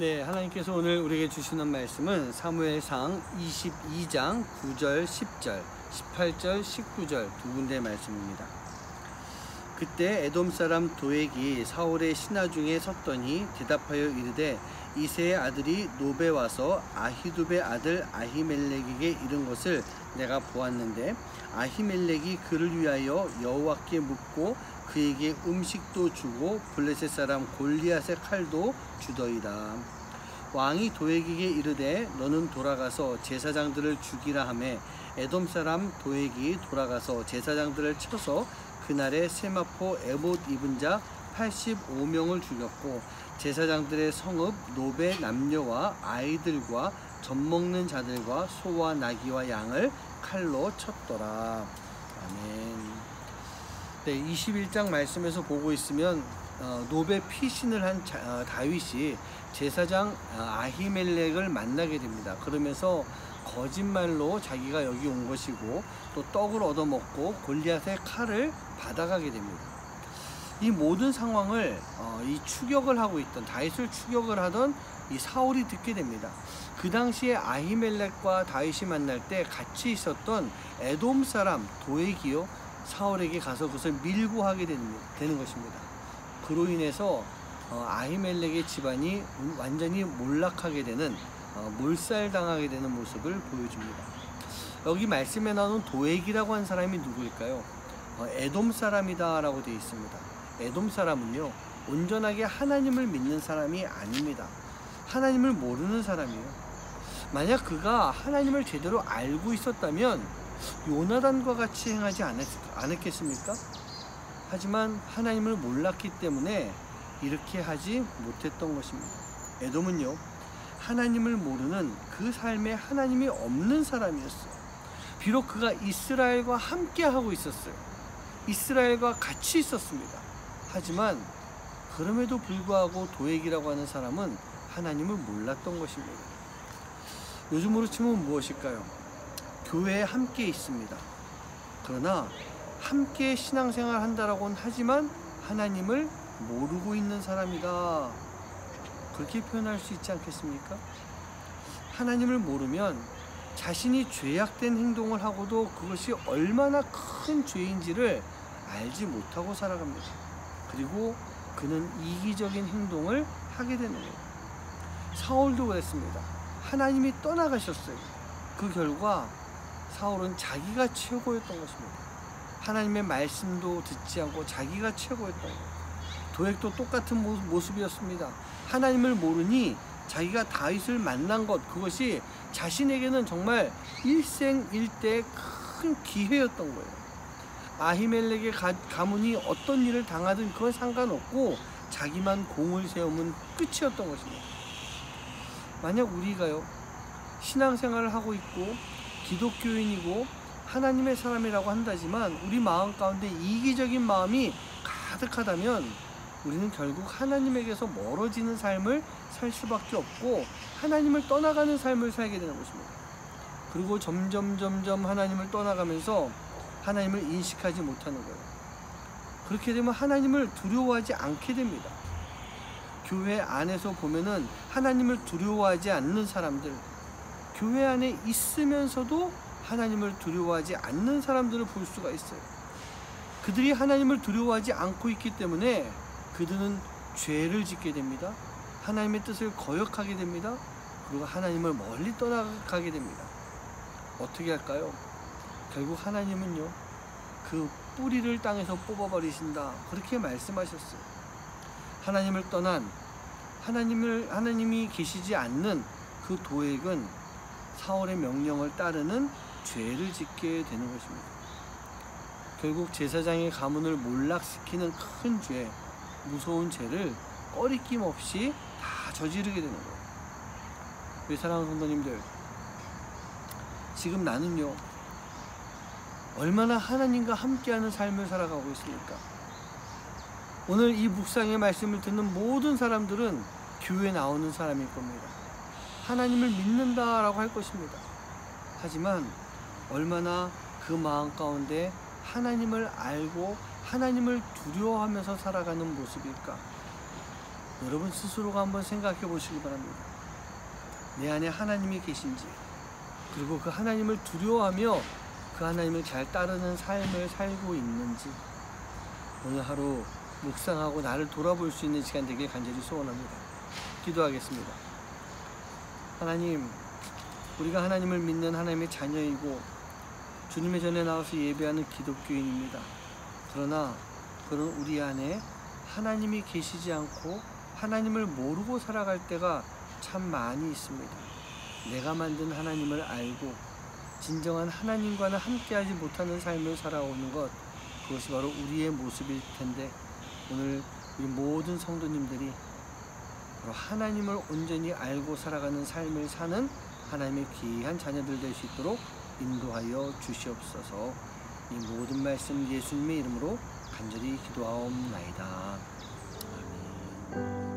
네, 하나님께서 오늘 우리에게 주시는 말씀은 사무엘상 22장 9절, 10절, 18절, 19절 두 군데의 말씀입니다. 그때 에돔 사람 도액이 사울의 신하 중에 섰더니 대답하여 이르되 이새의 아들이 노베 와서 아히두베 아들 아히멜렉에게 이른 것을 내가 보았는데 아히멜렉이 그를 위하여 여호와께 묻고 그에게 음식도 주고 블레셋 사람 골리앗의 칼도 주더이다. 왕이 도액에게 이르되 너는 돌아가서 제사장들을 죽이라 하매 에돔 사람 도액이 돌아가서 제사장들을 쳐서 그날에 세마포 에봇 입은 자 85명을 죽였고 제사장들의 성읍 노베 남녀와 아이들과 젖먹는 자들과 소와 나귀와 양을 칼로 쳤더라. 아멘. 네, 21장 말씀에서 보고 있으면 노베 피신을 한 다윗이 제사장 아히멜렉을 만나게 됩니다. 그러면서 거짓말로 자기가 여기 온 것이고 또 떡을 얻어먹고 골리앗의 칼을 받아가게 됩니다. 이 모든 상황을 이 추격을 하고 있던 다윗을 추격을 하던 이 사울이 듣게 됩니다. 그 당시에 아히멜렉과 다윗이 만날 때 같이 있었던 에돔 사람 도액이요 사울에게 가서 그것을 밀고 하게 되는 것입니다. 그로 인해서 아히멜렉의 집안이 완전히 몰락하게 되는 몰살당하게 되는 모습을 보여줍니다. 여기 말씀에 나오는 도액이라고 한 사람이 누구일까요? 에돔 사람이다 라고 되어 있습니다. 에돔 사람은요 온전하게 하나님을 믿는 사람이 아닙니다. 하나님을 모르는 사람이에요. 만약 그가 하나님을 제대로 알고 있었다면 요나단과 같이 행하지 않았겠습니까? 하지만 하나님을 몰랐기 때문에 이렇게 하지 못했던 것입니다. 에돔은요 하나님을 모르는 그 삶에 하나님이 없는 사람이었어요. 비록 그가 이스라엘과 함께 하고 있었어요. 이스라엘과 같이 있었습니다. 하지만 그럼에도 불구하고 도액이라고 하는 사람은 하나님을 몰랐던 것입니다. 요즘으로 치면 무엇일까요? 교회에 함께 있습니다. 그러나 함께 신앙생활 한다라고는 하지만 하나님을 모르고 있는 사람이다. 그렇게 표현할 수 있지 않겠습니까? 하나님을 모르면 자신이 죄악된 행동을 하고도 그것이 얼마나 큰 죄인지를 알지 못하고 살아갑니다. 그리고 그는 이기적인 행동을 하게 되는 거예요. 사울도 그랬습니다. 하나님이 떠나가셨어요. 그 결과 사울은 자기가 최고였던 것입니다. 하나님의 말씀도 듣지 않고 자기가 최고였던 거예요. 도액도 똑같은 모습이었습니다. 하나님을 모르니 자기가 다윗을 만난 것, 그것이 자신에게는 정말 일생일대의 큰 기회였던 거예요. 아히멜렉의 가문이 어떤 일을 당하든 그건 상관없고 자기만 공을 세우면 끝이었던 것입니다. 만약 우리가요 신앙생활을 하고 있고 기독교인이고 하나님의 사람이라고 한다지만 우리 마음 가운데 이기적인 마음이 가득하다면 우리는 결국 하나님에게서 멀어지는 삶을 살 수밖에 없고 하나님을 떠나가는 삶을 살게 되는 것입니다. 그리고 점점 하나님을 떠나가면서 하나님을 인식하지 못하는 거예요. 그렇게 되면 하나님을 두려워하지 않게 됩니다. 교회 안에서 보면은 하나님을 두려워하지 않는 사람들, 교회 안에 있으면서도 하나님을 두려워하지 않는 사람들을 볼 수가 있어요. 그들이 하나님을 두려워하지 않고 있기 때문에 그들은 죄를 짓게 됩니다. 하나님의 뜻을 거역하게 됩니다. 그리고 하나님을 멀리 떠나가게 됩니다. 어떻게 할까요? 결국 하나님은요 그 뿌리를 땅에서 뽑아버리신다 그렇게 말씀하셨어요. 하나님을 떠난 하나님이 계시지 않는 그 도액은 사울의 명령을 따르는 죄를 짓게 되는 것입니다. 결국 제사장의 가문을 몰락시키는 큰 죄, 무서운 죄를 꺼리낌 없이 다 저지르게 되는 거예요. 우리 사랑하는 성도님들, 지금 나는요 얼마나 하나님과 함께하는 삶을 살아가고 있습니까? 오늘 이 묵상의 말씀을 듣는 모든 사람들은 교회에 나오는 사람일 겁니다. 하나님을 믿는다라고 할 것입니다. 하지만 얼마나 그 마음 가운데 하나님을 알고 하나님을 두려워하면서 살아가는 모습일까? 여러분 스스로가 한번 생각해 보시기 바랍니다. 내 안에 하나님이 계신지, 그리고 그 하나님을 두려워하며 그 하나님을 잘 따르는 삶을 살고 있는지 오늘 하루 묵상하고 나를 돌아볼 수 있는 시간 되길 간절히 소원합니다. 기도하겠습니다. 하나님, 우리가 하나님을 믿는 하나님의 자녀이고 주님의 전에 나와서 예배하는 기독교인입니다. 그러나 그런 우리 안에 하나님이 계시지 않고 하나님을 모르고 살아갈 때가 참 많이 있습니다. 내가 만든 하나님을 알고 진정한 하나님과는 함께하지 못하는 삶을 살아오는 것, 그것이 바로 우리의 모습일 텐데 오늘 우리 모든 성도님들이 바로 하나님을 온전히 알고 살아가는 삶을 사는 하나님의 귀한 자녀들 될 수 있도록 인도하여 주시옵소서. 이 모든 말씀 예수님의 이름으로 간절히 기도하옵나이다. 아멘.